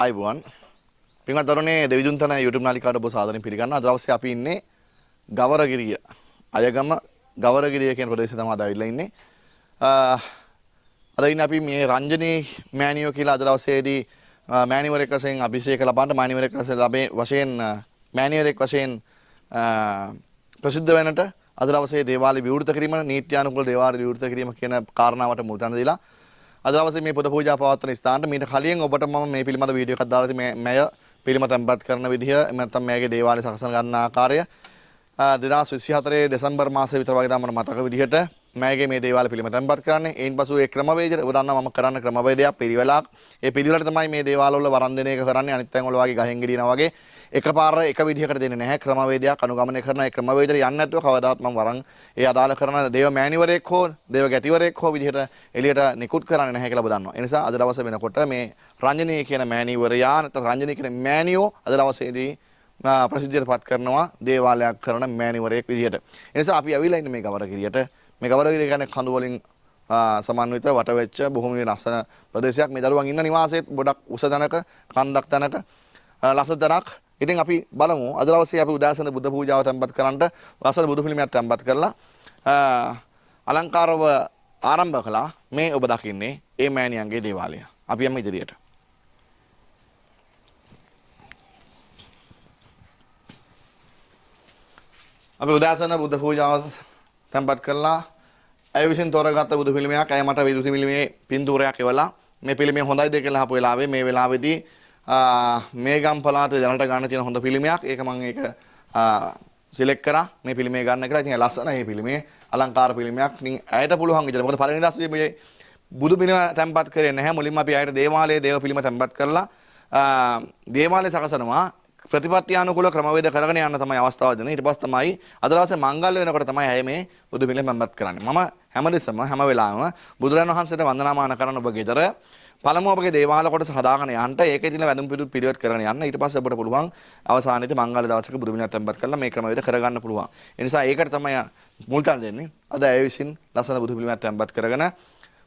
ආයිබුවන් පින්වත් දරුවනේ දෙවිදුන් තන YouTube නාලිකාවට ඔබ සාදරයෙන් පිළිගන්නවා. අද දවසේ අපි ඉන්නේ ගවරගිරිය අයගම ගවරගිරිය කියන ප්‍රදේශයේ තමයි ආවිල්ලා ඉන්නේ. අද ඉන්නේ අපි මේ රංජනී මෑණියෝ කියලා අද දවසේදී මෑණිවරයෙක් වශයෙන් අභිෂේක ලබන්න මෑණිවරයෙක් වශයෙන් මෑණිවරයෙක් වශයෙන් ප්‍රසිද්ධ වෙනට අද දවසේ දේවාලය විවෘත කිරීම නීත්‍යානුකූල දේවාලය විවෘත කිරීම කියන කාරණාවට මුල් තැන දීලා අද දවසේ මේ පුද පූජා පවත්වන ස්ථානට මීට කලින් ඔබට මම මේ පිළිබඳ වීඩියෝ එකක් දාලා තිබේ මෙය පිළිම තැන්පත් කරන විදිහ එහෙම නැත්නම් මේගේ දේවාලය සකසන ගන්න ආකාරය 2024 දෙසැම්බර් මාසයේ විතර වගේ තමයි මතක විදිහට මෑගේ මේ දේවාල පිළිම තැන්පත් කරන්නේ. ඒන් පසු ඒ ක්‍රමවේදය ඔබ දන්නවා මම කරන්න ක්‍රමවේදයක් පිළිවෙලක්. ඒ පිළිවෙලට තමයි මේ දේවාල වල වරන් දෙන එක කරන්නේ. අනිත් තැන් වල වගේ ගහෙන් ගෙඩිනා වගේ එකපාර එක විදිහකට දෙන්නේ නැහැ. ක්‍රමවේදයක් අනුගමනය කරන ඒ ක්‍රමවේදයට යන්නේ නැතුව කවදාවත් මම වරන් ඒ අදාළ කරන දේව මෑණිවරයෙක් හෝ දේව ගැතිවරයෙක් හෝ විදිහට එළියට නිකුත් කරන්නේ නැහැ කියලා ඔබ දන්නවා. ඒ නිසා අද දවසේ වෙනකොට මේ රංජනී කියන මෑණිවරයා නැත්නම් රංජනී කියන මෑණියෝ අද දවසේදී ප්‍රසිද්ධියටපත් කරනවා දේවාලයක් කරන මෑණිවරයෙක් විදිහට. ඒ නිසා අපි අවිලා ඉන්නේ මේ ගවරගිරියට. මේ ගවරගිරිය කියන්නේ කඳු වලින් සමන්විත වට වෙච්ච බොහොම ලස්සන ප්‍රදේශයක්. මේ දරුවන් ඉන්න නිවාසයේත් ගොඩක් උස තැනක කන්දක් තැනක ලස්සන තැනක්. ඉතින් අපි බලමු අද දවසේ අපි උදාසන බුද්ධ පූජාව තැන්පත් කරන්නට ලස්සන බුදු පිළිමයක් තැන්පත් කරලා අලංකාරව ආරම්භ කළා. මේ ඔබ දකින්නේ ඒ මෑණියන්ගේ දේවාලය. අපි යමු ඉදිරියට. අපි උදාසන බුද්ධ පූජාව තැන්පත් කරලා ඇය විසින් තෝරාගත්ත බුදු පිළිමයක් ඇය මට බුදු පිළිමේ පින්තූරයක් එවලා මේ පිළිමය හොඳයිද කියලා අහපු වෙලාවේ මේ වෙලාවේදී මේ ගම් පළාතේ දැනට ගන්න තියෙන හොඳ පිළිමයක් ඒක මම ඒක සිලෙක්ට් කරා මේ පිළිමය ගන්න කියලා. ඉතින් ලස්සනයි මේ පිළිමේ අලංකාර පිළිමයක්. ඉතින් ඇයට පුළුවන් විදිහට මොකද පළවෙනි දවසේ මේ බුදු පිළිම තැන්පත් කරේ නැහැ. මුලින්ම අපි ඇයට දේවාලයේ දේව පිළිම තැන්පත් කරලා දේවාලය සකසනවා. ප්‍රතිපත්තියානුකූල ක්‍රමවේද කරගෙන යන්න තමයි අවස්ථාව දෙන්නේ. ඊට පස්සේ තමයි අද දවසේ මංගල්‍ය වෙනකොට තමයි ඇය මේ බුදු පිළිම තැන්පත් කරන්නේ. මම හැමදෙස්සම හැම වෙලාවෙම බුදුරජාණන් වහන්සේට වන්දනාමාන කරන ඔබ ගෙදර පළමුව ඔබගේ දේවාල කොටස හදාගෙන යන්න ඒකේ තියෙන වැඳුම් පිළිවෙත් කරගෙන යන්න. ඊට පස්සේ ඔබට පුළුවන් අවසානයේදී මංගල්‍ය දවසක බුදු පිළිම තැන්පත් කරලා මේ ක්‍රමවේද කරගන්න පුළුවන්. ඒ නිසා ඒකට තමයි මුල් තැන දෙන්නේ. අද ඇය විසින් ලස්සන බුදු පිළිමයක් තැන්පත් කරගෙන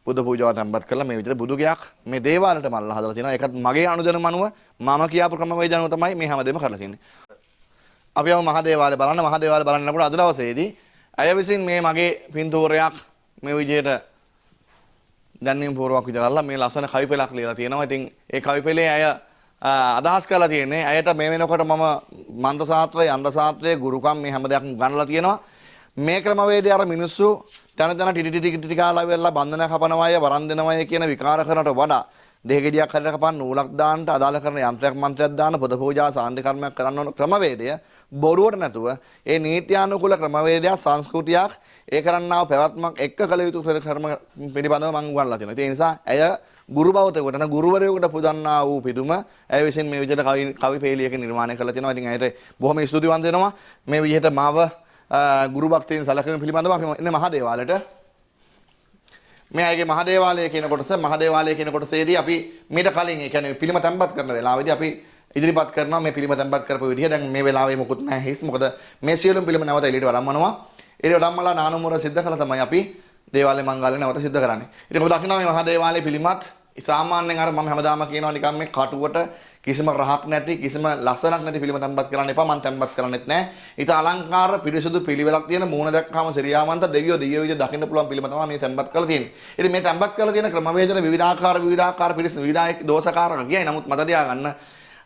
බුද්ධ පූජාව තැන්පත් කරලා මේ විදිහට බුදු ගයක් මේ දේවාලයට මල්ලා හදලා තියෙනවා. ඒකත් මගේ අනුදැනුම අනුව මම කියාපු ක්‍රමවේද අනුව තමයි මේ හැමදේම කරලා තියෙන්නේ. අපි යමු මහා දේවාලය බලන්න. මහා දේවාලය බලන්නකොට අද දවසේදී අය විසින් මේ මගේ පින්තූරයක් මේ විදිහට දැන්වීම පූර්වක විදිහට මේ ලස්සන කවි පෙළක් ලියලා තියෙනවා. ඉතින් ඒ කවි පෙළේ අය අදහස් කරලා තියෙන්නේ අයට මේ වෙනකොට මම මන්ත්‍ර ශාස්ත්‍රය, යන්ත්‍ර ශාස්ත්‍රය, ගුරුකම් මේ හැම දෙයක්ම ගන්නලා තියෙනවා. මේ ක්‍රමවේදය අර මිනිස්සු තන තන ටිටි කාලා වෙලා බන්ධන කපනවා අය වරන් දෙනවා අය කියන විකාර කරනට වඩා දෙහ ගෙඩියක් හරියට කපන්න නූලක් දාන්න අදාළ කරන යන්ත්‍රයක් මන්ත්‍රයක් දාන්න පොද පූජා සාන්ති කර්මයක් කරන්න ඕන ක්‍රමවේදය බොරුවට නැතුව ඒ නීත්‍යානුකූල ක්‍රමවේදයක් සංස්කෘතියක් ඒ කරන්නා පැවැත්මක් එක්ක කළ යුතු කර්ම පිළිබඳව මම උගන්ලා තියෙනවා. ඒ නිසා ඇය ගුරු බෞද්ධයෙකුට නැත්නම් ගුරුවරයෙකුට පුදන්නා වූ පිදුම ඇය විසින් මේ විදිහට කවි පේලියක නිර්මාණය කරලා තියෙනවා. ඉතින් ඇයට බොහොම ස්තුතිවන්ත වෙනවා මේ විදිහට මාව ගුරු භක්තියෙන් සැලකීම පිළිබඳව අපි එන්නේ මහා දේවාලයට. මේ අයගේ මහා දේවාලය කියන කොටස මහා දේවාලය කියන කොටසේදී අපි මීට කලින් ඒ කියන්නේ පිළිම තැන්පත් කරන වෙලාවේදී අපි ඉදිරිපත් කරනවා මේ පිළිම තැන්පත් කරපු විදිහ. දැන් මේ වෙලාවේ මොකුත් නැහැ හිස්. මොකද මේ සියලුම පිළිම නැවත එළියට වඩම්මනවා. එළියට වඩම්මලා නානුමුර සිද්ධ කළා තමයි අපි දේවාලේ මංගල්‍ය නැවත සිද්ධ කරන්නේ. ඉතින් ඔබ දකිනවා මේ මහා දේවාලයේ පිළිමත් සාමාන්‍යයෙන් අර මම හැමදාම කියනවා නිකන් මේ කටුවට කිසිම රහක් නැති කිසිම ලස්සනක් නැති පිළිම තැන්පත් කරන්න එපා. මම තැන්පත් කරන්නෙත් නැහැ. ඊට අලංකාර පිරිසුදු පිළිවෙලක් තියෙන මූණ දැක්කම සිරියාවන්ත දෙවියෝ විදිහට දකින්න පුළුවන් පිළිම තමයි මේ තැන්පත් කරලා තියෙන්නේ. ඉතින් මේ තැන්පත් කරලා තියෙන ක්‍රමවේදන විවිධාකාර පිරිස විවිධායක දෝෂකාරක කියයි. නමුත් මත තියාගන්න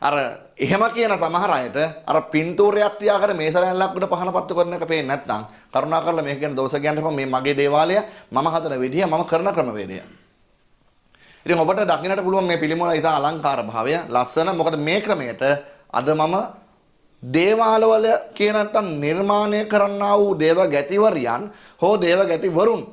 අර එහෙම කියන සමහර අයට අර පින්තූරයක් තියාගෙන මේ සරයන්ලක් උඩ පහන පත්තු කරන එක පේන්නේ නැත්නම් කරුණාකරලා මේක ගැන දෝෂ කියන්න එපා. මේ මගේ දේවාලය මම හදන විදිය මම කරන ක්‍රමවේදය. ඉතින් ඔබට දකින්නට පුළුවන් මේ පිළිම වල ඉතා අලංකාර භාවය ලස්සන. මොකද මේ ක්‍රමයට අද මම දේවාලවල කියන නැත්නම් නිර්මාණය කරන්නා වූ දේව ගැතිවරියන් හෝ දේව ගැතිවරුන්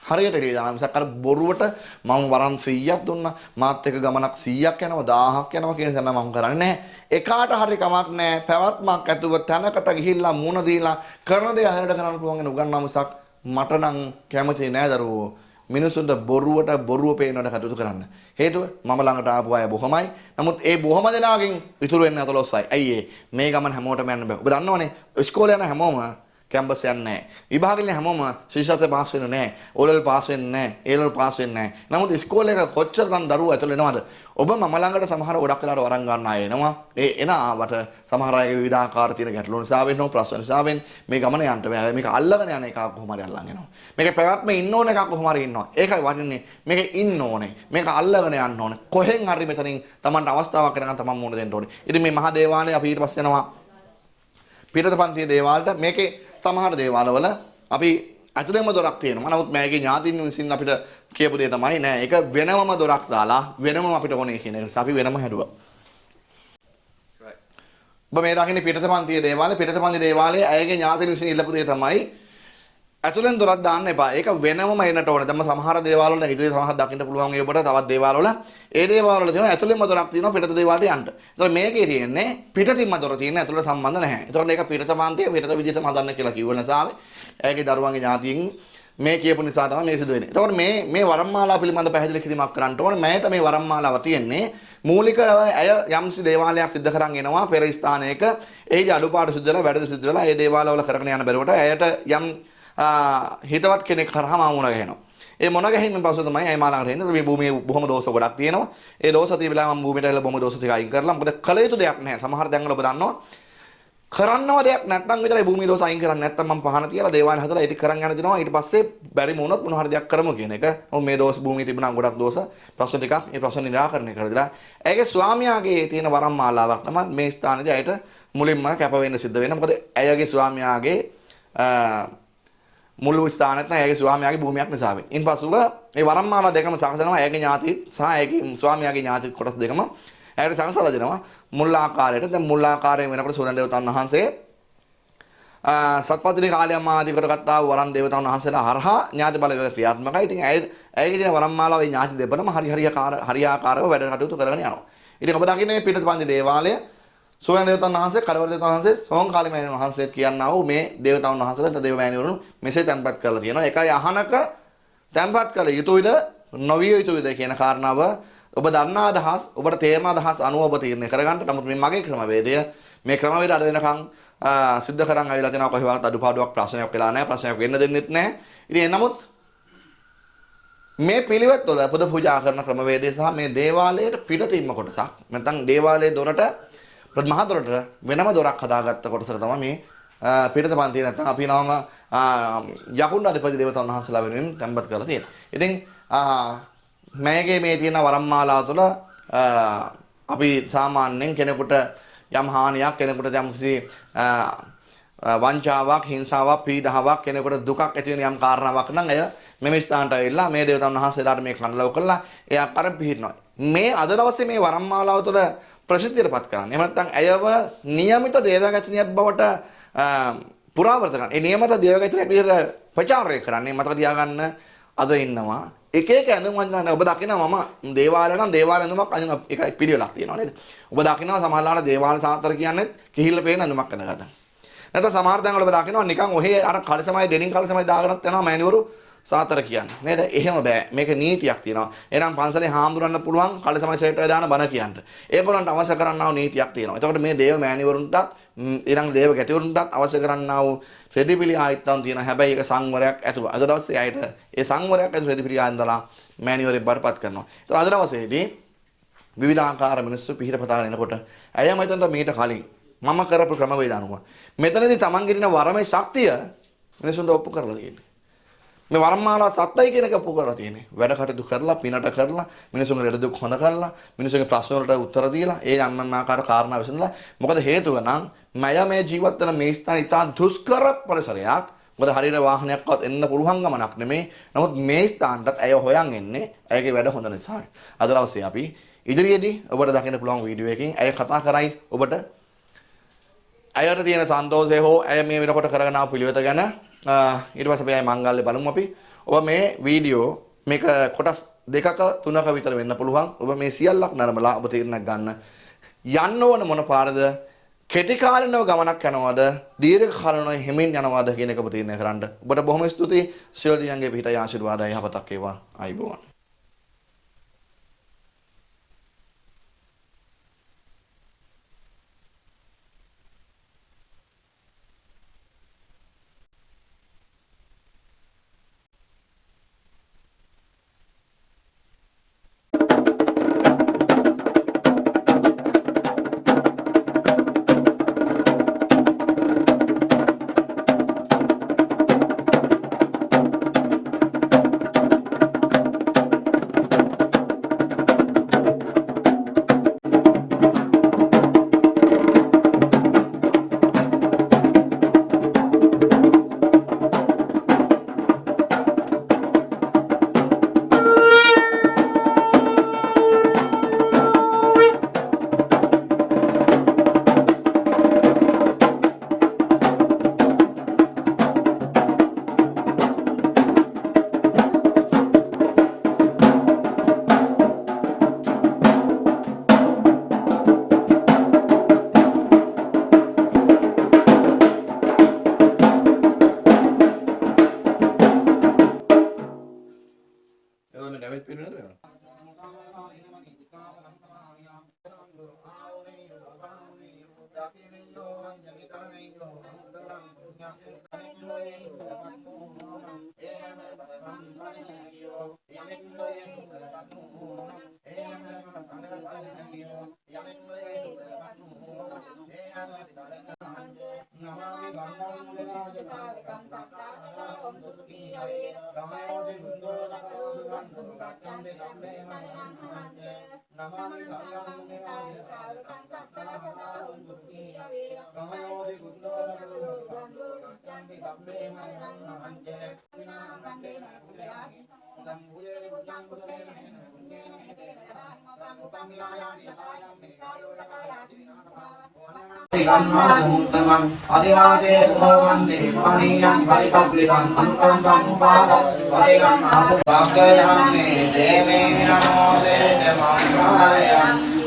හරියට දානවා. මිසක් අර බොරුවට මම වරන් 100ක් දුන්නා මාත් එක ගමනක් 100ක් යනවා 1000ක් යනවා කියන දේ මම කරන්නේ නැහැ. එකාට හරි කමක් නැහැ. පැවැත්මක් ඇතුව තැනකට ගිහිල්ලා මුණ දීලා කරන දේ හරියට කරන්න පුළුවන් වෙන උගන්නා මිසක් මට නම් කැමති නෑ දරුවෝ. මිනිසුන්ට බොරුවට බොරුව පේනවට කටයුතු කරන්න. හේතුව මම ළඟට ආපු අය බොහොමයි. නමුත් ඒ බොහොම දෙනාගෙන් ඉතුරු වෙන්නේ 14යි. ඇයි මේ ගමන හැමෝටම යන්න බෑ. ඔබ දන්නවනේ ඉස්කෝලේ යන හැමෝම කැම්පස් යන්නේ නැහැ. විභාගෙන්නේ හැමෝම ශිෂ්‍යත්වයට පාස් වෙන්නේ නැහැ. ඕලෙවල් පාස් වෙන්නේ නැහැ. ඒලෙවල් පාස් වෙන්නේ නැහැ. නමුත් ඉස්කෝලේ එක කොච්චර නම් දරුවෝ ඇතුළේ එනවද? ඔබ මම ළඟට සමහර ගොඩක් වෙලාවට වරන් ගන්න අය එනවා. ඒ එන ආවට සමහර අයගේ විවිධාකාර තියෙන ගැටලු නිසා වෙන්නෝ ප්‍රශ්න නිසා වෙන්න මේ ගමන යන්න බෑ. මේක අල්ලගෙන යන එක කොහොම හරි අල්ලන් එනවා. මේක පැවැත්මේ ඉන්න ඕන එකක් කොහොම හරි ඉන්නවා. ඒකයි වටින්නේ. මේක ඉන්න ඕනේ. මේක අල්ලගෙන යන්න ඕනේ. කොහෙන් හරි මෙතනින් Tamanට අවස්ථාවක් කරගන්න තමන් මුණ දෙන්න ඕනේ. ඉතින් මේ මහා දේවාලය අපි ඊට පස්සේ යනවා පිටත පන්තියේ දේවාලට. මේකේ සමහර දේවාලවල අපි ඇතුළේම දොරක් තියෙනවා. නමුත් මේකේ ඥාතින් විසින් අපිට කියපු දේ තමයි නෑ ඒක වෙනමම දොරක් දාලා වෙනම අපිට ඕනේ කියන එක. අපි වෙනම හැදුවා. ඔබ මේ දකින්නේ පිටත පන්තියේ දේවාලය. පිටත පන්තියේ දේවාලයේ අයගේ ඥාතින් විසින් ඉල්ලපු දේ තමයි ඇතුළෙන් දොරක් දාන්න එපා. ඒක වෙනමම එන්නට ඕනේ. දැන් සමහර දේවාල වල හිතුවේ සමහර දකින්න පුළුවන් ඒ ඔබට තවත් දේවාල වල ඒ දේවාල වල තියෙනවා ඇතුළෙන්ම දොරක් තියෙනවා පිටත දේවාලට යන්න. ඒතකොට මේකේ තියෙන්නේ පිටතින්ම දොර තියෙන ඇතුළට සම්බන්ධ නැහැ. ඒතකොට මේක පිටත පන්තිය පිටත විදිහටම හදන්න කියලා කිව්ව නිසා ඇයගේ දරුවන්ගේ ඥාතියින් මේ කියපු නිසා තමයි මේ සිදු වෙන්නේ. ඒතකොට මේ වරම්මාලා පිළිබඳ පැහැදිලි කිරීමක් කරන්න ඕනේ. මෑට මේ වරම්මාලාව තියෙන්නේ මූලික ඇය යම්සි දේවාලයක් සිද්ධ කරන් එනවා පෙර ස්ථානයක එහිදී අඩුපාඩු සිද්ධ වෙලා වැඩ සිද්ධ වෙලා ඒ දේවාලවල කරගෙන යන බැරුවට ඇයට යම් හිතවත් කෙනෙක් කරාම මුණ ගැහෙනවා. ඒ මුණ ගැහිමින් පස්සේ තමයි අය මාළඟට එන්නේ. මේ භූමියේ බොහොම දෝෂ ගොඩක් තියෙනවා. ඒ දෝෂ තියලා මම භූමියට ඇවිල්ලා බොහොම දෝෂ ටික අයින් කරලා මොකද කල යුතු දෙයක් නැහැ. සමහර දැන් වල ඔබ දන්නවා කරන්නව දෙයක් නැත්නම් විතරයි භූමියේ දෝෂ අයින් කරන්නේ නැත්නම් මම පහන තියලා දේවාලය හදලා ඒක කරන් යන දිනවා ඊට පස්සේ බැරි වුණොත් මොන හරි දෙයක් කරමු කියන එක. මොකද මේ දෝෂ භූමියේ තිබුණා ගොඩක් දෝෂ ප්‍රශ්න ටිකක් ඒ ප්‍රශ්න නිරාකරණය කරලා ඇයගේ ස්වාමියාගේ තියෙන වරම් මාලාවක් තමයි මේ ස්ථානයේදී ඇයට මුලින්ම කැප වෙන්න සිද්ධ වෙනවා. මොකද ඇයගේ ස්වාමියාගේ මුළු ස්ථානෙත් නැහැ ඇයගේ ස්වාමියාගේ භූමියක් නිසා වෙන්නේ. ඉන්පසුව ඒ වරම්මාලා දෙකම සකසනවා ඇයගේ ඥාති සහ ඇයගේ ස්වාමියාගේ ඥාති කොටස් දෙකම ඇයට සකසලා දෙනවා මුල් ආකාරයට. දැන් මුල් ආකාරයෙන් වෙනකොට සූර්ය දේවතාවුන් වහන්සේ සත්පත්තිනි කාලයම ආදී කරගත්තා වරන් දේවතාවුන් වහන්සේලා හරහා ඥාති බලවේග ක්‍රියාත්මකයි. ඉතින් ඇයගේ තියෙන වරම්මාලාවේ ඥාති දෙපළම හරියාකාරව වැඩ කටයුතු කරගෙන යනවා. ඉතින් ඔබ දකින්නේ මේ පිටපන්ති දේවාලය සූර්ය දේවතාවුන් වහන්සේ කඩවර දේවතාවුන් වහන්සේ සෝංකාලි මෑණියන් වහන්සේත් කියනවා වූ මේ දේවතාවුන් වහන්සේලා දේව මෑණිවරුන් මෙසේ තැන්පත් කරලා තියෙනවා. ඒකයි අහනක තැන්පත් කළ යුතුයිද නොවිය යුතුයිද කියන කාරණාව ඔබ දන්නා අදහස් ඔබට තේරෙන අදහස් අනුව ඔබ තීරණය කරගන්න. නමුත් මේ මගේ ක්‍රමවේදය මේ ක්‍රමවේදය අද වෙනකන් සිද්ධ කරන් ආවිලා තියෙනවා. කොහෙවත් අඩුපාඩුවක් ප්‍රශ්නයක් වෙලා නැහැ. ප්‍රශ්නයක් වෙන්න දෙන්නෙත් නැහැ. ඉතින් නමුත් මේ පිළිවෙත් වල පුද පූජා කරන ක්‍රමවේදය සහ මේ දේවාලයේ පිටතින්ම කොටසක් නැත්නම් දේවාලයේ දොරට මහා දොරට වෙනම දොරක් හදාගත්ත කොටසක තමයි මේ පිටත පන්තිය නැත්නම් අපි නවම යකුණ්ඩ අධිපති දේවතාවුන් වහන්සේලා වෙනුවෙන් තැන්පත් කරලා තියෙනවා. ඉතින් මේකේ මේ තියෙන වරම්මාලාව තුළ අපි සාමාන්‍යයෙන් කෙනෙකුට යම් හානියක් කෙනෙකුට යම් කිසි වංචාවක් හිංසාවක් පීඩාවක් කෙනෙකුට දුකක් ඇති වෙන යම් කාරණාවක් නම් එය මෙම ස්ථානට ඇවිල්ලා මේ දේවතාවුන් වහන්සේලාට මේ කණ්ඩලව කළා ඒ අතර පිහිටනවා. මේ අද දවසේ මේ වරම්මාලාව තුළ ප්‍රසිද්ධියටපත් කරන්නේ. එහෙම නැත්නම් ඇයව નિયમિત දේවගතිනියක් බවට පුරාවර්ත කරන. ඒ નિયમિત දේවගතිනියක් විදිහට ප්‍රචාරය කරන්නේ මතක තියාගන්න අද ඉන්නවා. එක එක ඇඳුම් අඳිනවා. ඔබ දකිනවා මම දේවාලය නම් දේවාල ඇඳුමක් අඳින එක පිළිවෙලක් තියෙනවා නේද? ඔබ දකිනවා සමහරවල්ලාට දේවාල සාතර කියන්නේ කිහිල්ල පේන ඇඳුමක් අඳගන්න. නැත්නම් සමහර දැන් වල ඔබ දකිනවා නිකන් ඔහේ අර කලසමයි ඩෙනින් කලසමයි දාගෙනත් යනවා මෑණිවරු සාතර කියන්නේ නේද? එහෙම බෑ. මේක නීතියක් තියෙනවා. එහෙනම් පන්සලේ හාමුදුරන්න පුළුවන් කලසමයි ෂර්ට් එක දාන බණ කියන්න. ඒගොල්ලන්ට අවශ්‍ය කරන්නා වූ නීතියක් තියෙනවා. එතකොට මේ දේව මෑණිවරුන්ටත් ඊළඟ දේව ගැටිවරුන්ටත් අවශ්‍ය කරන්නා වූ රෙදිපිලි ආයතන තියෙනවා. හැබැයි ඒක සංවරයක් ඇතුව. අද දවසේ ආයත ඒ සංවරයක් ඇතුව රෙදිපිලි ආයතනලා මෑණිවරේ බරපත් කරනවා. ඒතර අද දවසේදී විවිධාකාර මිනිස්සු පිහිටපතාගෙන එනකොට ඇය මයිතන්ට මීට කලින් මම කරපු ක්‍රමවේද අනුව මෙතනදී තමන්ගේ දින වරමේ ශක්තිය මිනිසුන්ට ඔප්පු කරලා තියෙන්නේ. මේ වරම්මාලා සත්‍යයි කියන එක ඔප්පු කරලා තියෙන්නේ. වැඩ කටයුතු කරලා පිනට කරලා මිනිසුන්ගේ ලෙඩ දුක් හොඳ කරලා මිනිසුන්ගේ ප්‍රශ්න වලට උත්තර දීලා ඒ යම් ආකාර කාරණා විසඳලා මොකද හේතුව නම් මය මේ ජීවත් වෙන මේ ස්ථාන ඉතා දුෂ්කර පරිසරයක්. මොකද හරියට වාහනයක්වත් එන්න පුළුවන් ගමනක් නෙමෙයි. නමුත් මේ ස්ථානටත් ඇය හොයන් එන්නේ ඇයගේ වැඩ හොඳ නිසා. අද දවසේ අපි ඉදිරියේදී ඔබට දකින්න පුළුවන් වීඩියෝ එකකින් ඇය කතා කරයි ඔබට ඇයට තියෙන සන්තෝෂය හෝ ඇය මේ වෙනකොට කරගෙන ආපු පිළිවෙත ගැන ඊට පස්සේ අපි මංගල්‍ය බලමු අපි. ඔබ මේ වීඩියෝ මේක කොටස් දෙකක තුනක විතර වෙන්න පුළුවන්. ඔබ මේ සියල්ලක් නරඹලා ඔබ තීරණයක් ගන්න. යන්න ඕන මොන පාරද? කෙටි කාලිනව ගමනක් යනවද? දීර්ඝ කාලිනව හිමින් යනවද කියන එක ඔබ තීරණය කරන්න. ඔබට බොහොම ස්තුතියි. සියලු දියන්ගේ පිටයි ආශිර්වාදයි යහපතක් වේවා. ආයිබෝවන්.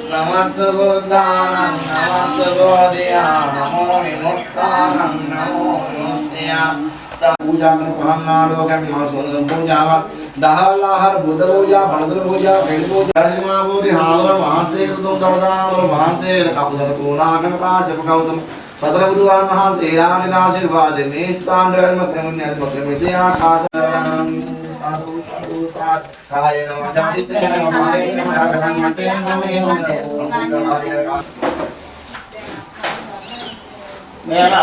Namaste Buddhaya, Namaste Bodhiya, Namo Vimuktaya, Namo Vimuktaya. Puja में पहनना लोग हैं मासूम पूजा दहलाहर बुद्ध पूजा भरद्र पूजा भेड़ पूजा हरिमा पूरी हाल वहां से तुम करदार वहां से कापुदर कोनागन का जप गौतम पत्र बुधवार महा से राम आशीर्वाद में स्थान मक्रमण्य मक्रम से आकाश साधु साधु साध काय नमः जातिते नमः मारे नमः गगन मते नमः मेरा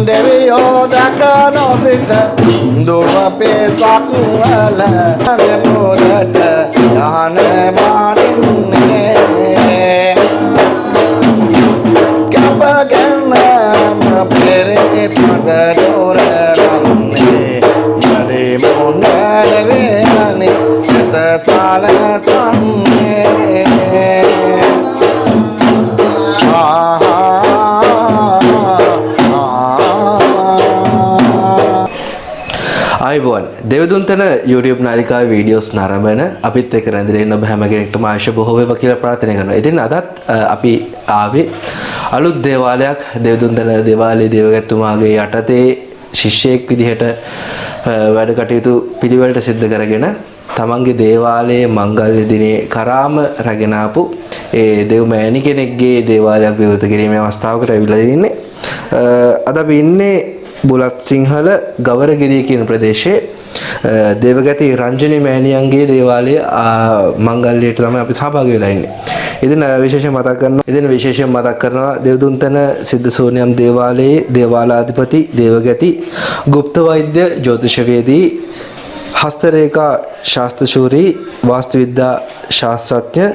Deviyo dakano sita dua pesak wala ane mudata dane maninne kapagana mapere pada dora ranne mare monane venane kata sala sanne අයිබෝන් දෙවදුන්තන YouTube නාලිකාවේ වීඩියෝස් නරඹන අපිත් එක්ක රැඳිලා ඉන්න ඔබ හැම කෙනෙක්ටම ආශ බොහෝ වේවා කියලා ප්‍රාර්ථනා කරනවා. ඉතින් අදත් අපි ආවේ අලුත් දේවාලයක් දෙවදුන්තන දේවාලයේ දේවගැතුමාගේ යටතේ ශිෂ්‍යයෙක් විදිහට වැඩ කටයුතු පිළිවෙලට සිද්ධ කරගෙන තමන්ගේ දේවාලයේ මංගල්‍ය දිනේ කරාම රැගෙන ආපු ඒ දෙව් මෑණි කෙනෙක්ගේ දේවාලයක් විවෘත කිරීමේ අවස්ථාවකට ඇවිල්ලා ඉන්නේ. අද අපි ඉන්නේ බුලත් සිංහල ගවරගිරිය කියන ප්‍රදේශයේ දේවගති රංජනී මෑණියන්ගේ දේවාලයේ මංගල්‍යයට තමයි අපි සහභාගී වෙලා ඉන්නේ. ඉතින් විශේෂයෙන් මතක් කරනවා දෙව්දුන්තන සිද්ධ සෝනියම් දේවාලයේ දේවාලාධිපති දේවගති গুপ্ত වෛද්‍ය ජ්‍යොතිෂවේදී හස්තරේඛා ශාස්ත්‍රශූරී වාස්තු විද්‍යා ශාස්ත්‍රඥ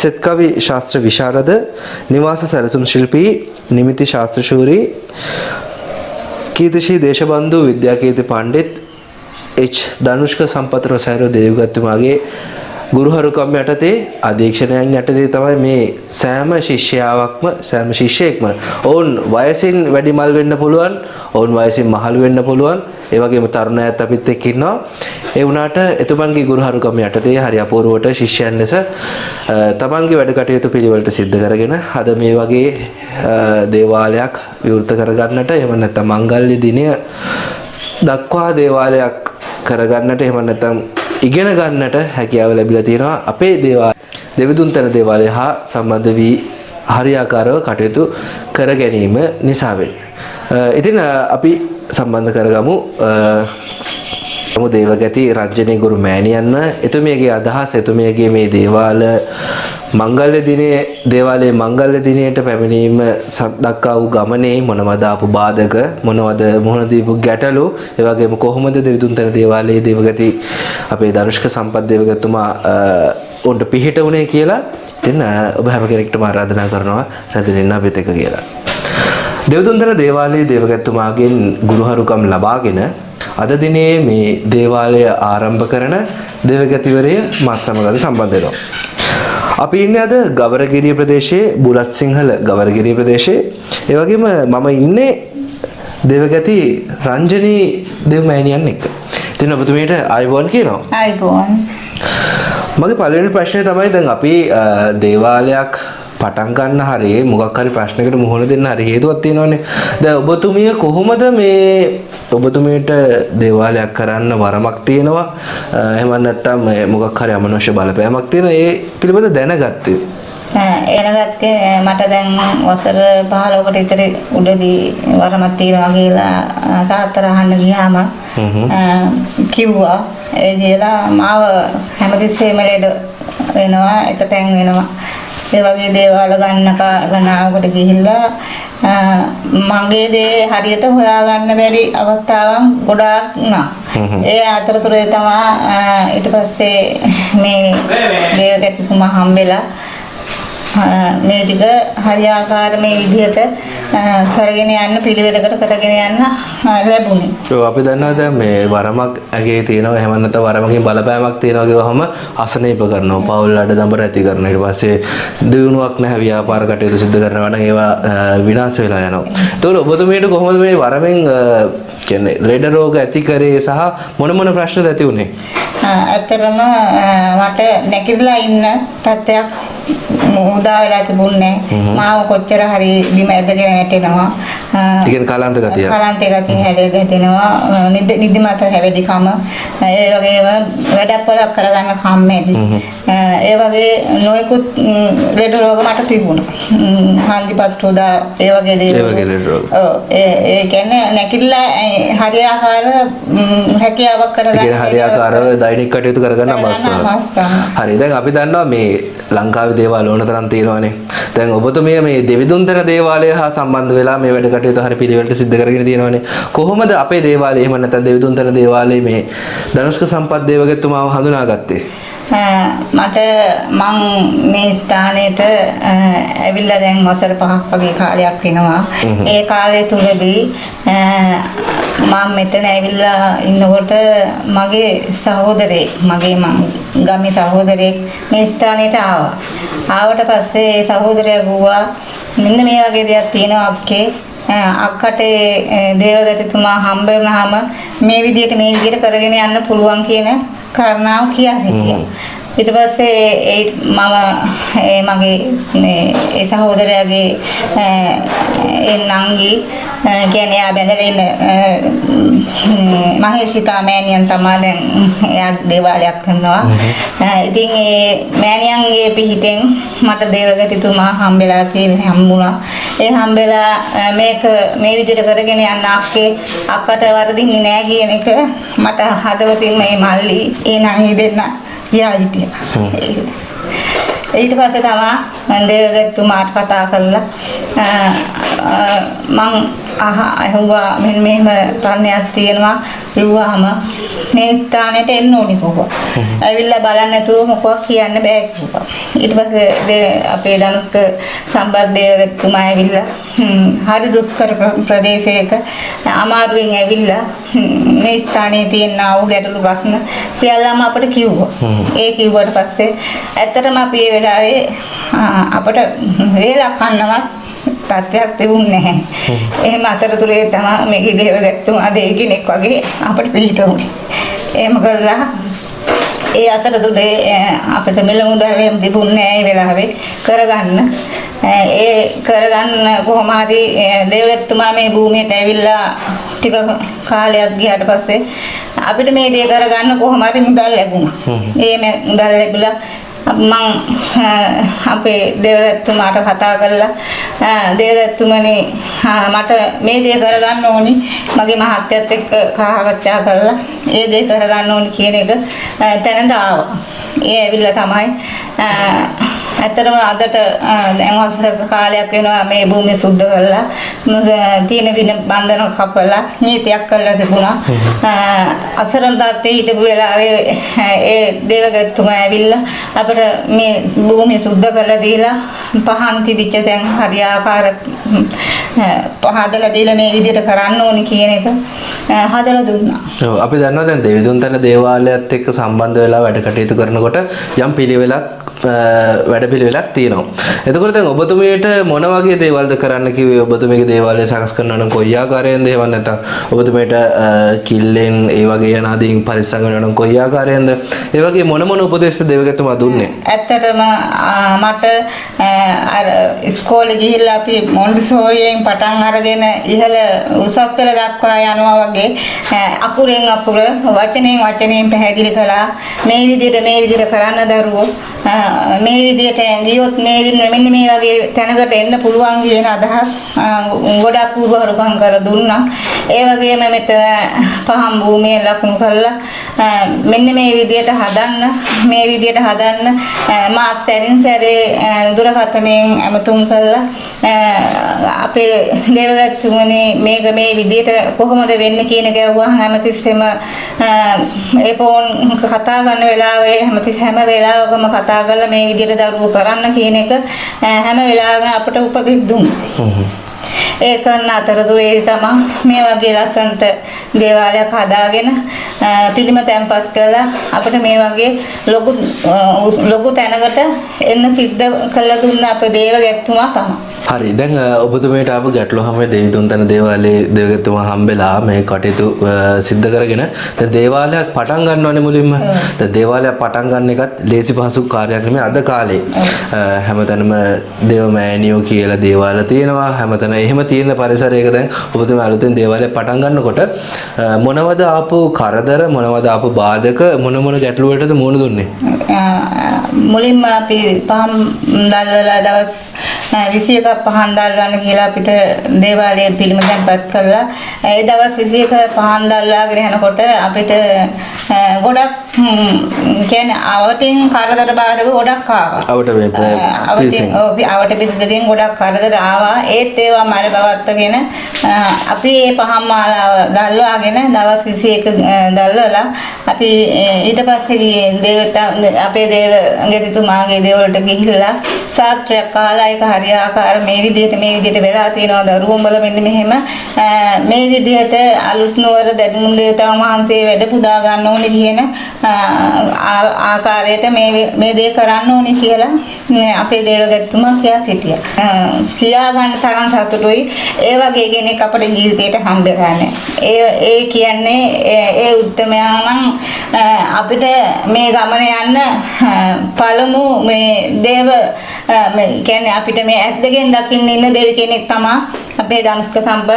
සෙත් කවි ශාස්ත්‍ර විශාරද නිවාස සැලසුම් ශිල්පී නිමිති ශාස්ත්‍රශූරී කීර්තිශ්‍රී දේශබන්දු විද්‍යාකීර්ති පණ්ඩිත් එච් ධනුෂ්ක සම්පත් රොසෑරෝ දේවගතුමාගේ ගුරුහරුකම් යටතේ අධීක්ෂණයන් යටතේ තමයි මේ සෑම ශිෂ්‍යයෙක්ම ඔවුන් වයසින් වැඩි මල් වෙන්න පුළුවන්, ඔවුන් වයසින් මහලු වෙන්න පුළුවන්, ඒ වගේම තරුණයත් අපිත් එක්ක ඉන්නවා. ඒ වුණාට එතුමන්ගේ ගුරුහරුකම් යටතේ හරි අපූර්වට ශිෂ්‍යයන් ලෙස තමන්ගේ වැඩ කටයුතු පිළිවෙලට සිද්ධ කරගෙන අද මේ වගේ දේවාලයක් විවෘත කරගන්නට, එහෙම නැත්නම් මංගල්‍ය දිනය දක්වා දේවාලයක් කරගන්නට, එහෙම නැත්නම් ඉගෙන ගන්නට හැකියාව ලැබිලා තියෙනවා අපේ දෙවිදුන්තන දේවාලය හා සම්බන්ධ වී හරියාකාරව කටයුතු කර ගැනීම නිසා ඉතින් අපි සම්බන්ධ කරගමු දේවගති රංජනී ගුරු මෑණියන්ව. එතුමියගේ අදහස්, එතුමියගේ මේ දේවාලයේ මංගල්‍ය දිනයට පැමිණීම දක්වා වූ ගමනේ මොනවද ආපු බාධක, මොනවද මුහුණ දීපු ගැටලු, ඒ වගේම කොහොමද දෙවිදුන්තන දේවාලයේ දේවගති අපේ ධනුෂ්ක සම්පත් දේවගතුමා උන්ට පිහිට වුණේ කියලා. ඉතින් ඔබ හැම කෙනෙක්ටම ආරාධනා කරනවා රැඳෙන්න අපිත් එක්ක කියලා. දෙවිදුන්තන දේවාලයේ දේවගතුමාගෙන් ගුරුහරුකම් ලබාගෙන අද දිනේ මේ දේවාලය ආරම්භ කරන දේවගතිවරය මාත් සමග සම්බන්ධ වෙනවා. අපි ඉන්නේ අද ගවරගිරිය ප්‍රදේශයේ බුලත් සිංහල ගවරගිරිය ප්‍රදේශයේ. ඒ වගේම මම ඉන්නේ දේවගති රංජනී දේව මෑණියන් එක්ක. ඉතින් ඔබතුමීට ආයුබෝවන් කියනවා. ආයිබෝන්. මගේ පළවෙනි ප්‍රශ්නේ තමයි දැන් අපි දේවාලයක් පටන් ගන්න හරිය මොකක් හරි ප්‍රශ්නයකට මුහුණ දෙන්න හරි හේතුවක් තියෙනවනේ. දැන් ඔබතුමිය කොහොමද මේ ඔබතුමියට දේවාලයක් කරන්න වරමක් තියෙනවා? එහෙම නැත්නම් මොකක් හරි අමනුෂ්‍ය බලපෑමක් තියෙනවා? ඒ පිළිබඳ දැනගත්තේ. එනගත්තේ මට දැන් වසර 15කට විතර උඩදී වරමක් තියෙනවා කියලා තාත්තට අහන්න ගියාම කිව්වා. ඒ කියලා මාව හැමතිස්සෙම ලෙඩ වෙනවා, එක තැන් වෙනවා. ඒ වගේ දේවල් ගණනාවකට ගිහිල්ලා මගේ දේ හරියට හොයාගන්න බැරි අවස්ථාවන් ගොඩාක් වුණා. ඒ අතරතුරේ තමයි ඊට පස්සේ මේ දේවගතිතුමා හම්බෙලා මේ ටික හරියාකාර මේ විදිහට කරගෙන යන්න පිළිවෙලකට කරගෙන යන්න ලැබුණේ. ඔව් අපි දන්නවා දැන් මේ වරමක් ඇගේ තියෙනවා, එහෙම නැත්නම් වරමකින් බලපෑමක් තියෙනවා කියවහම අසනීප කරනවා, පවුල් අඩදඹර ඇති කරනවා. ඊට පස්සේ දිනුවක් නැහැ, ව්‍යාපාර කටයුතු සිදු කරනවා නම් ඒවා විනාශ වෙලා යනවා. ඒතකොට ඔබතුමීට කොහොමද මේ වරමෙන් කියන්නේ ලෙඩ රෝග ඇති කරේ සහ මොන මොන ප්‍රශ්නද ඇති වුනේ? ඇත්තටම මට නැගිටලා ඉන්න තත්ත්වයක් උදා වෙලා තිබුණේ. මාව කොච්චර හරි බිම ඇදගෙන වැටෙනවා. ඒ කියන්නේ කලන්ත ගතිය. කලන්ත ගතිය හැදෙනවා. නිදිමත හැවෙදිකම. ඒ වගේම වැඩක් වලක් කරගන්න කම්මැලි. ඒ වගේ නොයෙකුත් ලෙඩ රෝග මට තිබුණා. හන්දිපත් උදා ඒ වගේ දේවල්. ඒ වගේ ලෙඩ රෝග. ඔව් ඒ කියන්නේ නැගිටලා හරියාකාර හැකියාවක් කරගන්න. ඒ කියන්නේ හරියාකාරව දෛනික කටයුතු කරගන්න අවස්ථාවක්. හරි. දැන් අපි දන්නවා මේ ලංකාවේ දේවාල ඕන තරම් තියෙනවානේ. දැන් ඔබතුමිය මේ දෙවිදුන්තර දේවාලය හා සම්බන්ධ වෙලා මේ වැඩ කටයුතු හරි පිළිවෙලට සිද්ධ කරගෙන තියෙනවානේ. කොහොමද අපේ දේවාලය එහෙම නැත්නම් දෙවිදුන්තර දේවාලයේ මේ ධනුෂ්ක සම්පත් දේවගතුමාව හඳුනාගත්තේ? මට මං මේ ස්ථානෙට ඇවිල්ලා දැන් වසර 5ක් වගේ කාලයක් වෙනවා. ඒ කාලය තුලදී මම මෙතන ඇවිල්ලා ඉන්නකොට මගේ සහෝදරයෙක්, ගමේ සහෝදරයෙක් මේ ස්ථානෙට ආවා. ආවට පස්සේ ඒ සහෝදරයා ගුවා මෙන්න මේ වගේ දෙයක් තියෙනවා අක්කේ. අක්කට දේවගතිතුමා හම්බ වුණාම මේ විදිහට කරගෙන යන්න පුළුවන් කියන කාරණාව කියා සිටියා. ඊට පස්සේ මගේ ඒ සහෝදරයාගේ ඒ නංගි කියන්නේ ආ බැඳලා ඉන්න මහේෂිකා මෑණියන් තමයි දැන් එයා දේවාලයක් කරනවා. ඉතින් ඒ මෑණියන්ගේ පිහිටෙන් මට දේවගතිතුමා හම්බුණා. ඒ හම්බෙලා මේ විදිහට කරගෙන යන්න අක්කට වරදින්නේ නැහැ කියන එක මට හදවතින් මේ මල්ලි ඒ නංගි දෙන්න කියා හිටියා. ඊට පස්සේ තමයි මම දේවගතිතුමාට කතා කරලා මං අහුවා මෙහෙම ප්‍රශ්නයක් තියෙනවා කිව්වහම මේ ස්ථානෙට එන්න ඕනි කිව්වා. ඇවිල්ලා බලන්න නැතුව මොකක් කියන්න බෑ කිව්වා. ඊට පස්සේ අපේ ධනුෂ්ක සම්පත් දේවගතුමා ඇවිල්ලා හරි දුෂ්කර ප්‍රදේශයක අමාරුවෙන් ඇවිල්ලා මේ ස්ථානයේ තියෙන ගැටලු ප්‍රශ්න සියල්ලම අපට කිව්වා. ඒ කිව්වට පස්සේ ඇත්තටම අපි ඒ වෙලාවේ අපට වේලා කන්නවත් තත්ත්වයක් තිබුණේ නැහැ. එහෙම අතරතුරේ තමයි මේකේ දේවගතුමා දෙවි කෙනෙක් වගේ අපිට පිළිතුරුනේ. එහෙම කළා ඒ අතරතුරේ අපිට මිල මුදල් එහෙම තිබුණේ නැහැ ඒ වෙලාවේ කරගන්න. ඒ කරගන්න කොහොම හරි දේවගතුමා මේ භූමියට ඇවිල්ලා ටික කාලයක් ගියාට පස්සේ අපිට මේ දේ කරගන්න කොහොම හරි මුදල් ලැබුණා. ඒ මුදල් ලැබිලා මං අපේ දේවගතුමාට කතා කරලා දේවගතුමනි මට මේ දේ කරගන්න ඕනි මගේ මහත්තයත් එක්ක කතාබහ කරලා ඒ දේ කරගන්න ඕනි කියන එක තැනට ආවා. ඒ ඇවිල්ලා තමයි ඇත්තටම අදට දැන් වසර කාලයක් වෙනවා මේ භූමිය සුද්ධ කරලා තියෙන වින බන්ධන කපලා නීතියක් කරලා තිබුණා. අසරණ දාත්තේ හිටපු වෙලාවේ ඒ දේවගතුමා ඇවිල්ලා අපිට මේ භූමිය සුද්ධ කරලා දීලා පහන් තිබිච්ච දැන් හරියාකාර පහදලා දීලා මේ විදිහට කරන්න ඕනි කියන එක හදලා දුන්නා. ඔව් අපි දන්නවා දැන් දෙවිදුන්තර දේවාලයත් එක්ක සම්බන්ධ වෙලා වැඩ කටයුතු කරනකොට යම් පිළිවෙලක් වැඩපිළිවෙලක් තියෙනවා. එතකොට දැන් ඔබතුමියට මොන වගේ දේවල්ද කරන්න කිව්වේ? ඔබතුමියගේ දේවාලය සකස් කරනවා නම් කොයි ආකාරයෙන්ද? එහෙම නැත්නම් ඔබතුමියට කිල්ලෙන් ඒ වගේ යනාදීන් පරිස්සම් වෙනවා නම් කොයි ආකාරයෙන්ද? ඒ වගේ මොන උපදේශද දේවගතුමා දුන්නේ? ඇත්තටම මට අර ඉස්කෝලේ ගිහිල්ලා අපි මොන්ටිසෝරියෙන් පටන් අරගෙන ඉහළ උසස් පෙළ දක්වා යනවා වගේ අකුරෙන් අකුර වචනෙන් පැහැදිලි කළා. මේ විදිහට කරන්න දරුවෝ මේ විදිහට ගියොත් මෙන්න මේ වගේ තැනකට එන්න පුළුවන් කියන අදහස් ගොඩක් උරුවරුකම් කරලා දුන්නා. ඒ වගේම මෙතන පහන් භූමිය ලකුණු කරලා මෙන්න මේ විදිහට හදන්න මාත් සැරින් සැරේ දුරකථනයෙන් ඇමතුම් කළා. අපේ දේවගතුමනි මේක මේ විදිහට කොහොමද වෙන්නේ කියන එක ඇහුවා. හැමතිස්සෙම ඒ ෆෝන් කතා කරන වෙලාවේ හැම වෙලාවකම කතා කරලා මේ විදිහට දරුවෝ කරන්න කියන එක හැම වෙලාවෙම අපට උපදෙස් දුන්නා. ඒ කරන අතරතුරේ තමයි මේ වගේ ලස්සනට දේවාලයක් හදාගෙන පිළිම තැන්පත් කරලා අපිට මේ වගේ ලොකු තැනකට එන්න සිද්ධ කළ දුන්න අපේ දේවගැතුමා තමයි. හරි. දැන් ඔබතුමියට ආපු ගැටලුව හැම දෙවිතුන් තන දේවාලයේ දේවගතුමා හම්බෙලා මේ කටයුතු සිද්ධ කරගෙන දැන් දේවාලයක් පටන් ගන්නවනේ මුලින්ම. දැන් දේවාලයක් පටන් ගන්න එකත් ලේසි පහසු කාර්යයක් නෙමෙයි අද කාලේ. හැමතැනම දේවමෑණියෝ කියලා දේවාල තියෙනවා. හැමතැන එහෙම තියෙන පරිසරයක දැන් ඔබතුමා අලුතෙන් දේවාලයක් පටන් ගන්නකොට මොනවද ආපු කරදර මොනවද ආපු බාධක මොන ගැටලු වලටද මුහුණ දුන්නේ? මුලින්ම අපි පහන් දල්වලා දවස් 21ක් පහන් දල්වන්න කියලා අපිට දේවාලයේ පිළිම තැන්පත් කළා. ඒ දවස් 21 පහන් දල්වාගෙන යනකොට අපිට ගොඩක් කියන්නේ අවටින් කරදර බාධක ගොඩක් ආවා. අවට පිළිසකින් ගොඩක් කරදර ආවා. ඒත් ඒවා මර බවත්තගෙන අපි මේ පහන් මාලාව දල්වාගෙන දවස් 21 දල්වලා අපි ඊට පස්සේ ගියේ අපේ දේවගතුමාගේ දේවලට ගිහිල්ලා සාත්‍රයක් කාලා ඒක හරියාකාර මේ විදිහට වෙලා තියෙනවා දරුවෝ උඹලා මෙන්න මෙහෙම මේ විදිහට අලුත් නුවර දැනුම් දේවතාවුන් වහන්සේ වැඩ පුදා ගන්න ඕනේ කියන ආකාරයට මේ දේ කරන්න ඕනේ කියලා අපේ දේවගතුමා කියා සිටියා. කියා ගන්න තරම් සතුටුයි. ඒ වගේ කෙනෙක් අපේ ජීවිතේට හම්බෙලා නැහැ. ඒ කියන්නේ ඒ උත්තරමයන් නම් අපිට මේ ගමන යන්න පළමු මේ දේව කියන්නේ අපිට මේ ඇස් දෙකෙන් දකින්න ඉන්න දෙවි කෙනෙක් තමයි අපේ ධනුෂ්ක සම්පත්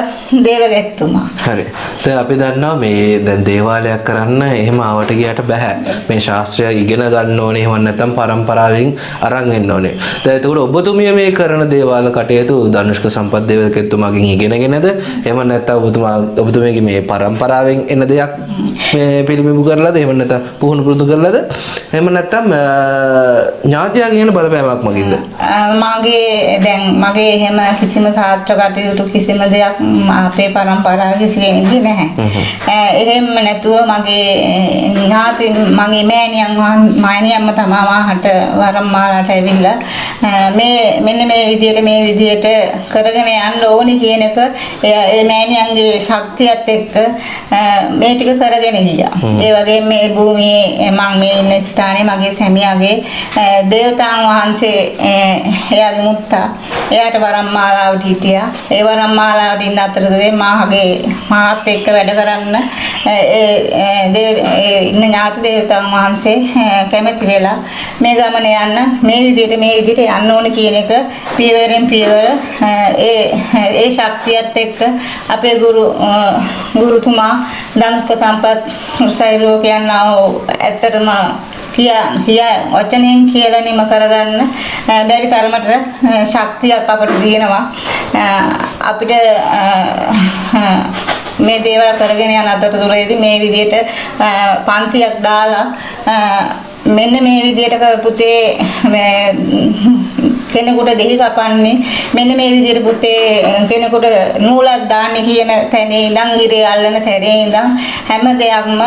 දේවගතුමා. හරි. දැන් අපි දන්නවා මේ දැන් දේවාලයක් කරන්න එහෙම ආවට ගියට බෑ. මේ ශාස්ත්‍රය ඉගෙන ගන්න ඕනේ. එහෙම නැත්නම් පරම්පරාවෙන් අරන් එන්න ඕනේ. දැන් එතකොට ඔබතුමිය මේ කරන දේවාල කටයුතු ධනුෂ්ක සම්පත් දේවගතුමාගෙන් ඉගෙනගෙනද? එහෙම නැත්නම් ඔබතුමියගේ මේ පරම්පරාවෙන් එන දෙයක් මේ පිළිඹු කරලාද? එහෙම නැත්නම් පුහුණු පුරුදු කරලාද? එහෙම නැත්නම් ඥාතියගෙන් බලපෑමක් මගින්ද? මගේ එහෙම කිසිම සාත්‍ර කටයුතු කිසිම දෙයක් අපේ පරම්පරාවේ කිසි කෙනෙක්ගේ නැහැ. එහෙම නැතුව මගේ මගේ මෑණියන්ම තමයි මාහට වරම් මාලාට ඇවිල්ලා මෙන්න මේ විදියට කරගෙන යන්න ඕනි කියන එක ඒ මෑණියන්ගේ ශක්තියත් එක්ක මේ ටික කරගෙන ගියා. ඒ වගේම මේ භූමියේ මම මේ ඉන්න ස්ථානයේ මගේ සැමියාගේ දේවතාවුන් වහන්සේ එයාගේ මුත්තා එයාට වරම් මාලාවට හිටියා. ඒ වරම් මාලාවට ඉන්න අතරතුරේ මාත් එක්ක වැඩ කරන්න ඉන්න ඥාති දේවතාවුන් වහන්සේ කැමති වෙලා මේ ගමන යන්න මේ විදිහට යන්න ඕනේ කියන එක පියවරෙන් පියවර ඒ ශක්තියත් එක්ක අපේ ගුරුතුමා ධනුෂ්ක සම්පත් සයිරෝ කියනවා ඇත්තටම වචනයෙන් කියලා නිම කරගන්න බැරි තරමට ශක්තියක් අපට දිනනවා. අපිට මේ දේවල් කරගෙන යන අතරතුරේදී මේ විදිහට පන්තියක් දාලා මෙන්න මේ විදිහට පුතේ කෙනෙකුට දෙහි කපන්නේ මෙන්න මේ විදිහට පුතේ කෙනෙකුට නූලක් දාන්නේ කියන තැනේ ඉඳන් ඉරේ අල්ලන තැනේ ඉඳන් හැම දෙයක්ම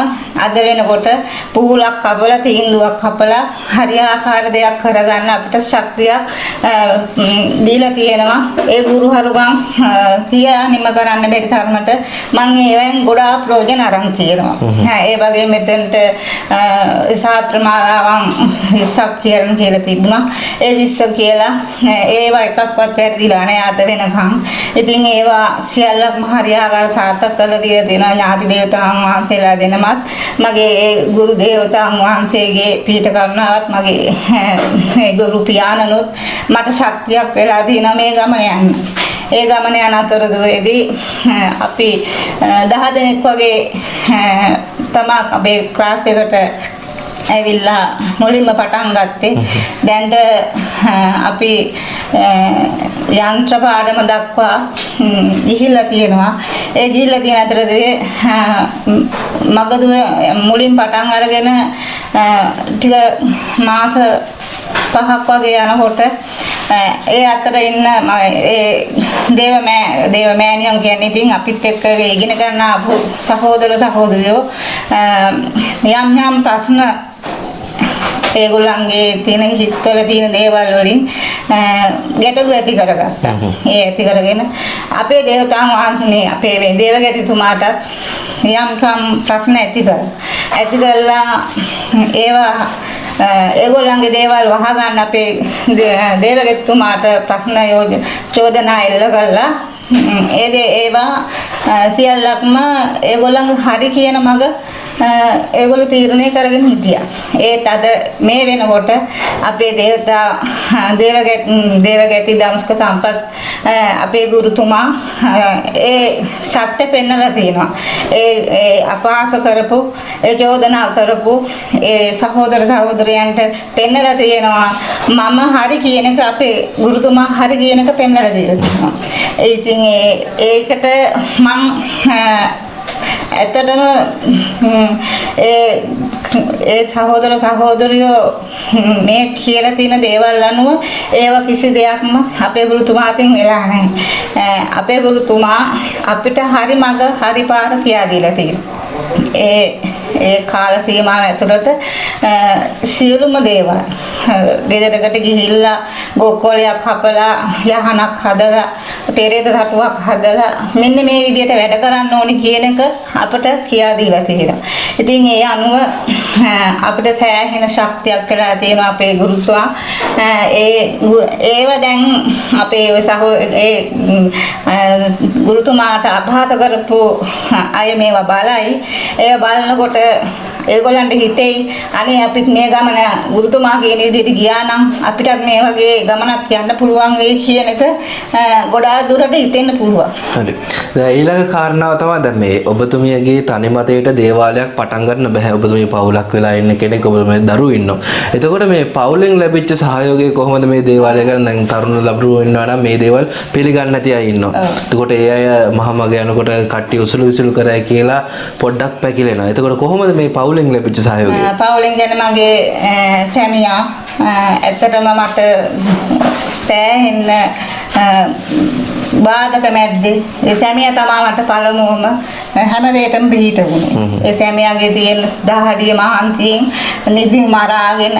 අද වෙනකොට පුහුලක් කපලා තීන්දුවක් කපලා හරියාකාර දෙයක් කරගන්න අපිට ශක්තියක් දීලා තියෙනවා. ඒ ගුරුහරුගන් කියා නිම කරන්න බැරි තරමට මම ඒවෙන් ගොඩාක් ප්‍රයෝජන අරන් තියෙනවා. ඒ වගේ මෙතනට සාත්‍ර මාලාවන් 20ක් කියලා තිබුණා. ඒ 20 කියලා ඒවා එකක්වත් වැරදිලා නැහැ අද වෙනකන්. ඉතින් ඒවා සියල්ලක්ම හරියාකාර සාර්ථක කරලා දීලා දෙනවා ඥාති දේවතාවුන් වහන්සේලා දෙනමත්. මගේ ඒ ගුරු දේවතාවුන් වහන්සේගේ පිහිට කරුණාවත් මගේ ගුරු පියාණනුත් මට ශක්තියක් වෙලා දිනා මේ ගමන යන්න. ඒ ගමන යන අතරතුරදී අපි 10 දෙනෙක් වගේ තමයි අපේ ක්ලාස් එකට ඇවිල්ලා මුලින්ම පටන් ගත්තේ. දැන්ට අපි යන්ත්‍ර පාඩම දක්වා ගිහිල්ලා තියෙනවා. ඒ ගිහිල්ලා තියෙන අතරදී මගදුව මුලින් පටන් අරගෙන ටික මාස 5ක් වගේ යනකොට ඒ අතර ඉන්න ඒ දේවමෑණියන් කියන්නේ ඉතින් අපිත් එක්ක ඉගෙන ගන්න ආපු සහෝදර සහෝදරියෝ යම් ප්‍රශ්න ඒගොල්ලන්ගේ තියෙන හිතවල තියෙන දේවල් වලින් ගැටලු ඇති කරගත්තා. ඒ ඇති කරගෙන අපේ දේවතාවුන් වහන්සේ අපේ මේ දේවගතිතුමාටත් යම්කම් ප්‍රශ්න ඇති කරලා ඒවා ඒගොල්ලන්ගේ දේවල් වහගන්න අපේ දේවගතිතුමාට ප්‍රශ්න චෝදනා එල්ල කළා. ඒවා සියල්ලක්ම ඒගොල්ලන්ගේ හරි කියන මග ඒගොල්ලෝ තීරණය කරගෙන හිටියා. ඒත් අද මේ වෙනකොට අපේ දේවගති දම්ස්ක සම්පත් අපේ ගුරුතුමා ඒ සත්‍ය පෙන්නලා තියෙනවා. ඒ අපහාස කරපු ඒ චෝදනා කරපු ඒ සහෝදර සහෝදරයන්ට පෙන්නලා තියෙනවා මම හරි කියන එක අපේ ගුරුතුමා හරි කියන එක පෙන්නලා දීලා තියෙනවා. ඉතින් ඒකට මම ඇත්තටම ඒ සහෝදර සහෝදරියෝ මේ කියලා තියෙන දේවල් අනුව ඒවා කිසි දෙයක්ම අපේ ගුරුතුමාටින් වෙලා නැහැ. අපේ ගුරුතුමා අපිට හරි මඟ හරි පාර කියා දීලා තියෙනවා. ඒ කාල සීමාව ඇතුළත සියලුම දේවල් ගෙදරකට ගිහිල්ලා ගොක්කොලයක් හපලා යහනක් හදලා පෙරේත තටුවක් හදලා මෙන්න මේ විදිහට වැඩ කරන්න ඕනි කියන එක අපට කියා දීලා තියෙනවා. ඉතින් ඒ අනුව අපිට සෑහෙන ශක්තියක් කියලා තියෙනවා අපේ ගුරුතුමා. ඒව දැන් අපේ ගුරුතුමාට අපහාස කරපු අය මේවා බලයි. ඒ බලනකොට ඒගොල්ලන්ට හිතෙයි අනේ අපිත් මේ ගමන ගුරුතුමා කියන විදිහට ගියා නම් අපිටත් මේ වගේ ගමනක් යන්න පුළුවන් වෙයි කියන එක ගොඩාක් දුරට හිතෙන්න පුළුවන්. හරි. දැන් ඊළඟ කාරණාව තමයි දැන් මේ ඔබතුමියගේ තනිමතයට දේවාලයක් පටන් ගන්න බෑ. ඔබතුමිය පවුලක් වෙලා ඉන්න කෙනෙක්, ඔබතුමිය දරුවෝ ඉන්නවා. එතකොට මේ පවුලෙන් ලැබිච්ච සහයෝගය කොහොමද මේ දේවාලය ගැන දැන් තරුණ ලබරුවෝ ඉන්නවා නම් මේ දේවල් පිළිගන්නේ නැති අය ඉන්නවා. එතකොට ඒ අය මහමග යනකොට කට්ටිය උසුළු විසුළු කරයි කියලා පොඩ්ඩක් පැකිලෙනවා. එතකොට කොහොමද මේ පවුලෙන් ලැබිච්ච සහයෝගය? පවුලෙන් කියන්නේ මගේ සැමියා ඇත්තටම මට සෑහෙන්න බාධක මැද්දේ ඒ සැමියා තමයි මට පළමුවම හැම දෙයකම පිහිට වුණේ. ඒ සැමියාගේ තියෙන දහඩිය මහන්සියෙන් නිදි මරාගෙන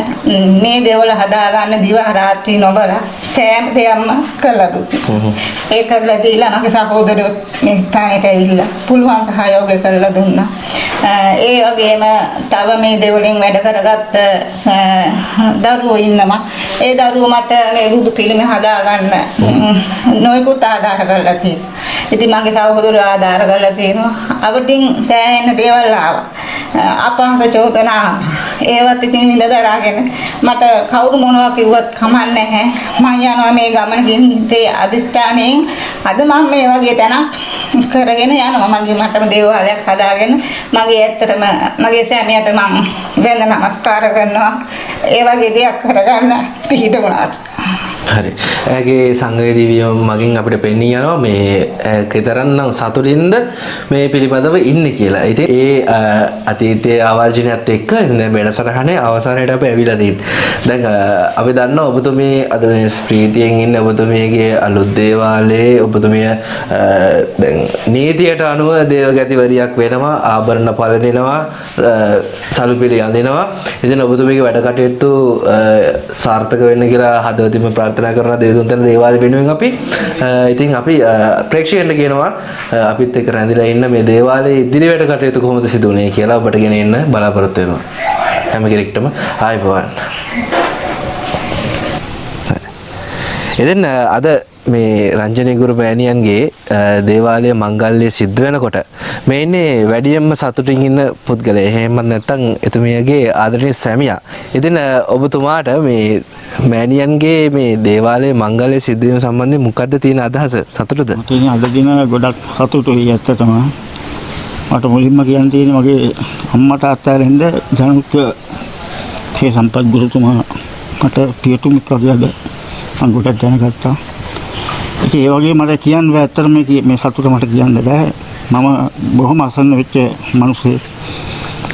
මේ දේවල් හදාගන්න දිව රාත්‍රී නොබලා සෑම දෙයක්ම කළා දුන්නා. ඒ කරලා දීලා මගේ සහෝදරයෝ මේ ස්ථානෙට ඇවිල්ලා පුළුවන් සහයෝගය කරලා දුන්නා. ඒ වගේම තව මේ දෙවලින් වැඩ කරගත්ත දරුවෝ ඉන්නවා. ඒ දරුවෝ මට මේ බුදු පිළිම හදාගන්න නොයෙකුත් ආධාර කරලා තියෙනවා. ඉතින් මගේ සහෝදරයෝ ආධාර කරලා තියෙනවා. අපටින් සෑහෙන දේවල් ආවා. අපහාස චෝදනා ඒවත් ඉතින් විඳදරාගෙන මට කවුරු මොනවා කිව්වත් කමන්නේ නැහැ. මම යනවා මේ ගමන ගෙනිහිතේ අදිස්ථානයෙන් අද මම මේ වගේ තැනක් කරගෙන යනවා. මගේ මටම දේවාලයක් හදාගෙන මගේ ඇත්තටම මගේ සෑමියාට මම වෙන නමස්කාර කරනවා. ඒ වගේ දෙයක් කරගන්න පිහිට වුණාට. හරි. ඇගේ සංවේදී වීම මගින් අපිට පෙනී යනවා මේ කතරම්නම් සතුටින්ද මේ පිළිබඳව ඉන්නේ කියලා. ඉතින් ඒ අතීතයේ ආවර්ජනයත් එක්ක දැන් වැඩසටහනේ අවසානයට අපි ඇවිල්ලා තියෙනවා. දැන් අපි දන්නවා ඔබතුමිය අද මේ ප්‍රීතියෙන් ඉන්න ඔබතුමියගේ අලුත් දේවාලයේ ඔබතුමිය දැන් නීතියට අනුව දේවගතිවරියක් වෙනවා, ආභරණ පළ දෙනවා, සලුපිලි අඳිනවා. ඉතින් ඔබතුමියගේ වැඩ කටයුතු සාර්ථක වෙන්න කියලා හදවතින්ම ප්‍රාර්ථනා කරනවා දේවදුන්තර දේවාලය වෙනුවෙන් අපි. ඉතින් අපි ප්‍රේක්ෂකයන්ට කියනවා අපිත් එක්ක රැඳිලා ඉන්න මේ දේවාලයේ ඉදිරියට කටයුතු කොහොමද සිදු වුනේ කියලා ඔබට ගෙන එන්න බලාපොරොත්තු වෙනවා. හැම කෙනෙක්ටම ආයුබෝවන්. ඉතින් අද මේ රංජනී ගුරු මෑණියන්ගේ දේවාලය මංගල්‍ය සිද්ධ වෙනකොට මේ ඉන්නේ වැඩියෙන්ම සතුටින් ඉන්න පුද්ගලයා. එහෙමත් නැත්නම් එතුමියගේ ආදරණීය සැමියා. ඉතින් ඔබතුමාට මේ මෑණියන්ගේ මේ දේවාලය මංගල්‍ය සිද්ධ වීම සම්බන්ධයෙන් මොකද්ද තියෙන අදහස? සතුටුද? ඉතින් අද දින ගොඩක් සතුටුයි ඇත්තටම. මට මුලින්ම කියන්න තියෙන්නේ මගේ අම්මා තාත්තාගෙන්ද ජනක තේ සම්පත් ගුරුතුමා මට පියතුමෙක් වගේ අද මම ගොඩක් දැනගත්තා. ඉතින් ඒ වගේ මට කියන්න බෑ ඇත්තටම මේ සතුට මට කියන්න බෑ. මම බොහොම අසන්න වෙච්ච මිනිස්සෙක්.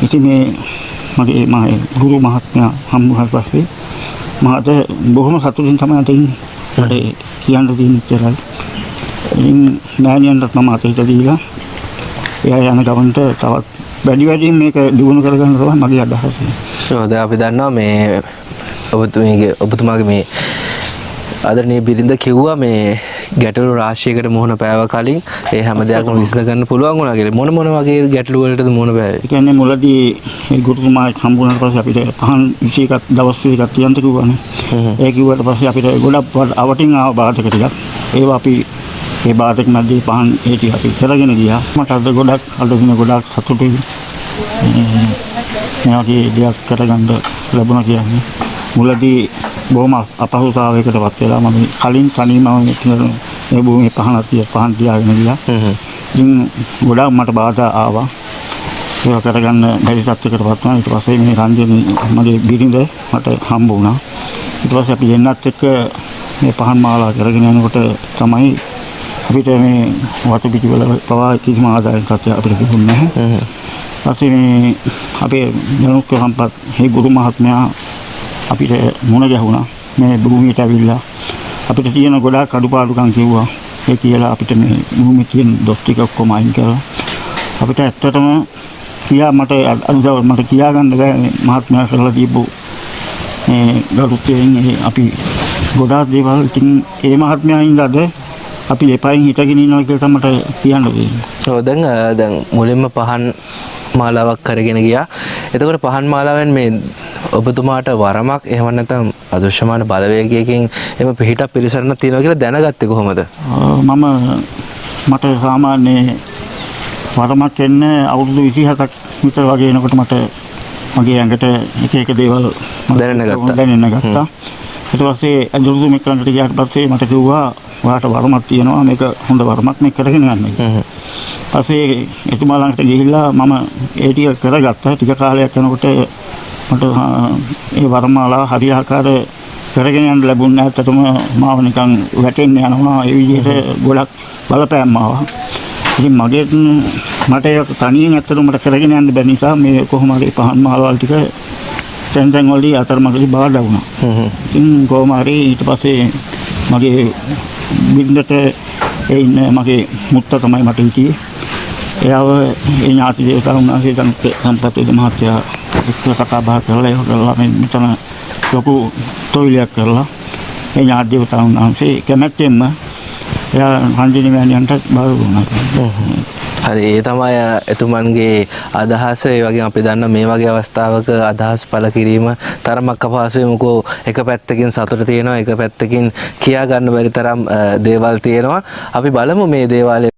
ඉතින් මගේ ගුරු මහත්මයා හම්බුනට පස්සේ මට බොහොම සතුටින් තමයි අද ඉන්නේ. මට කියන්න තියෙන ඉතරයි. ඉතින් මෑණියන්ට මම අතීත දීලා එයා යන ගමන්ට තවත් වැඩියෙන් මේක දියුණු කරගන්න තමයි මගේ අදහස. ඔව් දැන් අපි දන්නවා මේ ඔබතුමාගේ මේ ආදරණීය බිරිඳ කිව්වා මේ ගැටලු රාශියකට මුහුණ පෑව කලින් ඒ හැම දෙයක්ම විසඳ ගන්න පුළුවන් වුණා කියලා. මොන වගේ ගැටලු වලටද මුහුණ පෑවේ? ඒ කියන්නේ මුලදී ඒ ගුරුතුමා හම්බුනාට පස්සේ අපිට පහන් 21ක් දවස් 21ක් තියන්න කිව්වනේ. ඒ කිව්වට පස්සේ අපිට ගොඩක් අවටින් ආව බාධක ටිකක්. ඒවා අපි ඒ බාධක මැදදී පහන් ඒ ටික අපි කරගෙන ගියා. මට අද ගොඩක් සතුටුයි. මේ වගේ දෙයක් කරගන්න ලැබුණා කියන්නේ. මුලදී බොහොම අපහසුතාවයකටපත් වෙලා මම කලින් තනියම මේ භූමියේ පහන් තියාගෙන ගියා. ඉතින් ගොඩක් මට බාධා ආවා. ඒක කරගන්න බැරි තත්යකටපත් වුණා. ඊට පස්සේ මේ රංජනී මගේ බිරිඳ මට හම්බ වුණා. ඊට පස්සේ අපි දෙන්නත් එක්ක මේ පහන් මාලා කරගෙන යනකොට තමයි අපිට මේ වතු පිටිවල පවා කිසිම ආදායයක් අපිට තිබුණේ නැහැ. ඊපස්සේ මේ අපේ ජනුක්ක සම්පත් මේ ගුරු මහත්මයා අපිට මුණ ගැහුණා. මේ භූමියට ඇවිල්ලා අපිට තියෙන ගොඩාක් අඩුපාඩුකම් කිව්වා. ඒ කියලා අපිට මේ භූමියේ තියෙන දොස් ටික ඔක්කොම අයින් කරලා අපිට ඇත්තටම මට කියා ගන්න බෑ මහත්මයා කරලා දීපු මේ ගරුත්වයෙන් අපි ගොඩාක් දේවල් ඉතින් ඒ මහත්මයා හින්දාද අපි එපයින් හිටගෙන ඉන්නවා කියලා මට කියන්න වෙන්නේ. ඔව් දැන් මුලින්ම පහන් මාලාවක් කරගෙන ගියා. එතකොට පහන් මාලාවෙන් මේ ඔබතුමාට වරමක් එහෙම නැත්නම් අදෘශ්‍යමාන බලවේගයකින් එම පිහිටක් පිළිසරණ තියෙනවා කියලා දැනගත්තේ කොහොමද? මට සාමාන්‍ය වරමක් එන්නේ අවුරුදු 27ක් විතර වගේ එනකොට මට මගේ ඇඟට එක දේවල් දැනෙන්න ගත්තා. ඊට පස්සේ අඳුරු මෙක්කන්ට ගියාට පස්සේ මට කිව්වා ඔයාට වරමක් තියෙනවා මේක හොඳ වරමක් මේ කරගෙන යන්න. පස්සේ එතුමා ළඟට ගිහිල්ලා මම ඒ ටික කරගත්තා. ටික කාලයක් යනකොට මට ඒ වරමාලා හරියාකාර කරගෙන යන්න ලැබුණේ නැහැ. ඇත්තටම මාව නිකන් වැටෙන්න යනවා. ඒ විදිහට ගොඩක් බලපෑම් ආවා. ඉතින් මට ඒක තනියෙන් ඇත්තටම මට කරගෙන යන්න බැරි නිසා මේ කොහොම හරි පහන් මාලාවල් ටික තැන් වලදී අතරමඟදී බාධා වුණා. ඉතින් කොහොම හරි ඊට පස්සේ මගේ බින්දට ඉන්න මගේ මුත්තා තමයි මට හිටියේ. එයාව ඒ ඥාති දේවතාවුන් වහන්සේ සම්පත් මහත්තයා එක්ක කතා බහ කරලා ඒක කරලා මෙතන ලොකු තොইলයක් කරලා ඒ ඥාති දේවතාවුන් වහන්සේ කැමැත්තෙන්ම එයා රංජනී මෑණියන්ට බාර දුන්නා. හරි ඒ තමයි එතුමන්ගේ අදහස. ඒ වගේම අපි දන්න මේ වගේ අවස්ථාවක අදහස් පළ කිරීම තරමක් අපහසුයි. මොකෝ එක පැත්තකින් සතුට තියෙනවා, එක පැත්තකින් කියා ගන්න බැරි තරම් දේවල් තියෙනවා. අපි බලමු මේ දේවාලය